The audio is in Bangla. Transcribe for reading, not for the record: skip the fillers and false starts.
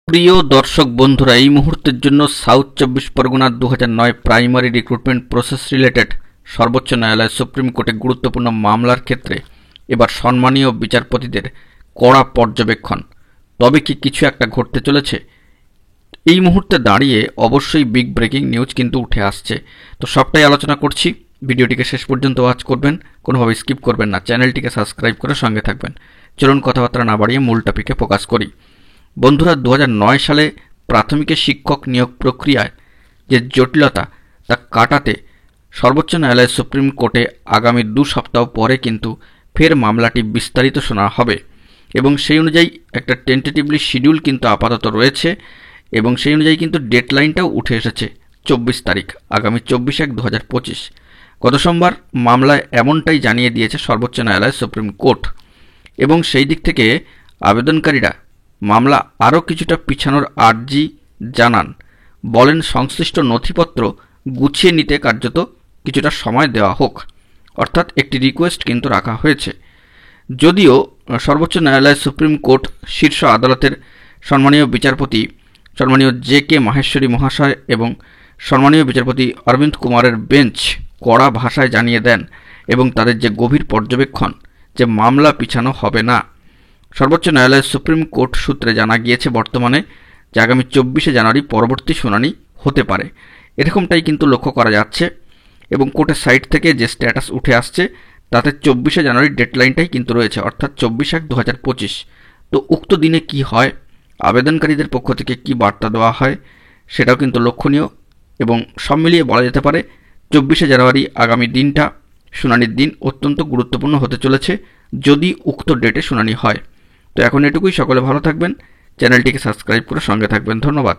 প্রিয় দর্শক বন্ধুরা, এই মুহূর্তের জন্য south 24 Pargana 2009 primary recruitment process related সর্বোচ্চ ন্যায়ালয় সুপ্রিম কোর্টে গুরুত্বপূর্ণ মামলার ক্ষেত্রে এবার সম্মানীয় বিচারপতিদের কড়া পর্যবেক্ষণ। তবে কি কিছু একটা ঘটতে চলেছে? এই মুহূর্তে দাঁড়িয়ে অবশ্যই বিগ ব্রেকিং নিউজ কিন্তু উঠে আসছে। তো সবটাই আলোচনা করছি, ভিডিওটিকে শেষ পর্যন্ত ওয়াচ করবেন, কোনোভাবে স্কিপ করবেন না, চ্যানেলটিকে সাবস্ক্রাইব করে সঙ্গে থাকবেন। চলুন কথাবার্তা না বাড়িয়ে মূল টপিকে ফোকাস করি। বন্ধুরা, 2009 সালে প্রাথমিকে শিক্ষক নিয়োগ প্রক্রিয়ায় যে জটিলতা তা কাটাতে সর্বোচ্চ ন্যায়ালয় সুপ্রিম কোর্টে আগামী 2 সপ্তাহ পরে কিন্তু ফের মামলাটি বিস্তারিত শোনা হবে এবং সেই অনুযায়ী একটা টেন্টেটিভলি শিডিউল কিন্তু আপাতত রয়েছে এবং সেই অনুযায়ী কিন্তু ডেডলাইনটাও উঠে এসেছে 24 তারিখ, আগামী 24/1/2025। গত সোমবার মামলায় এমনটাই জানিয়ে দিয়েছে সর্বোচ্চ ন্যায়ালয় সুপ্রিম কোর্ট এবং সেই দিক থেকে আবেদনকারীরা মামলা আরও কিছুটা পিছানোর আর্জি জানান। বলেন সংশ্লিষ্ট নথিপত্র গুছিয়ে নিতে কার্যত কিছুটা সময় দেওয়া হোক, অর্থাৎ একটি রিকোয়েস্ট কিন্তু রাখা হয়েছে। যদিও সর্বোচ্চ ন্যায়ালয় সুপ্রিম কোর্ট শীর্ষ আদালতের সম্মানীয় বিচারপতি সম্মানীয় জে.কে. মাহেশ্বরী মহাশয় এবং সম্মানীয় বিচারপতি অরবিন্দ কুমারের বেঞ্চ কড়া ভাষায় জানিয়ে দেন এবং তাদের যে গভীর পর্যবেক্ষণ যে মামলা পিছানো হবে না। সর্বোচ্চ ন্যায়ালয়ের সুপ্রিম কোর্ট সূত্রে জানা গিয়েছে বর্তমানে যে আগামী 24শে জানুয়ারি পরবর্তী শুনানি হতে পারে, এরকমটাই কিন্তু লক্ষ্য করা যাচ্ছে এবং কোর্টের সাইট থেকে যে স্ট্যাটাস উঠে আসছে তাতে 24শে জানুয়ারির ডেডলাইনটাই কিন্তু রয়েছে, অর্থাৎ 24/1/2025। তো উক্ত দিনে কি হয়, আবেদনকারীদের পক্ষ থেকে কি বার্তা দেওয়া হয় সেটাও কিন্তু লক্ষণীয় এবং সব মিলিয়ে বলা যেতে পারে 24শে জানুয়ারি আগামী দিনটা শুনানির দিন অত্যন্ত গুরুত্বপূর্ণ হতে চলেছে যদি উক্ত ডেটে শুনানি হয়। তো এখন এটুকুই, সকলে ভালো থাকবেন, চ্যানেলটিকে সাবস্ক্রাইব করে সঙ্গে থাকবেন। ধন্যবাদ।